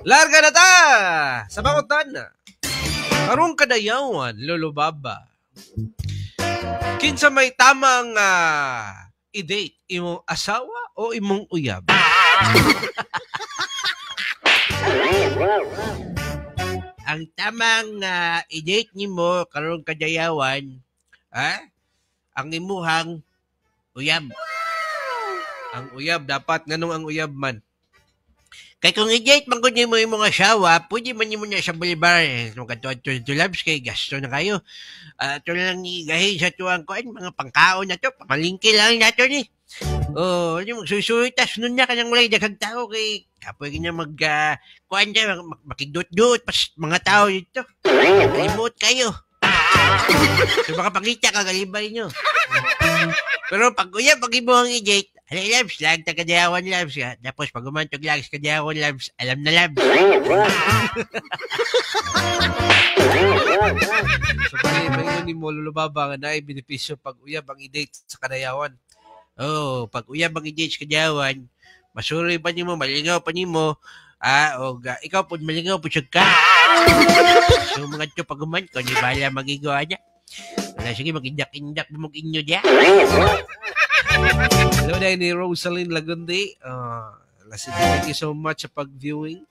Larga na ta! Sa bangutan na. Karong kadayawan, lulubaba. Kinsa may tamang i-date, imong asawa o imong uyab? Ang tamang i-date nimo karong kadayawan, ang imuhang uyab. Ang uyab, dapat nganong ang uyab man. Kay kung i-date man kung mo yung mga asawa, pwede man mo na sa bolibar. Kung katuwa-tuwa labs kay gasto na kayo. Ito lang ni gahin sa tuwang ko, mga pangkaon na to, pamalingki lang na to ni. Yung magsusuitas nun na kanyang mulay daghang tao kay kapoy kanya kuan dyan, makigdut-dut pas mga tao dito. Kalimot kayo. So baka pakita kagalibay nyo. Pero pag uyab, pag ibo ang i-date, alay labs, lag tagadayawan labs ka. Tapos pag umantog lag sa kadayawan labs, alam na labs. So bali, may ni mo lulubaba nga na benepisyo pag uyab ang i-date sa kadayawan. Pag uyab ang i-date sa kadayawan, masuri pa niyo mo, malingaw pa niyo mo, ikaw po malingaw po siya ka. So mga ito pag umantog, di bala magigawa niya. Sige, mag-indak-indak mo mag-inyo diya. Hello, ni Rosalind Lagundi. Thank you so much sa pag-viewing.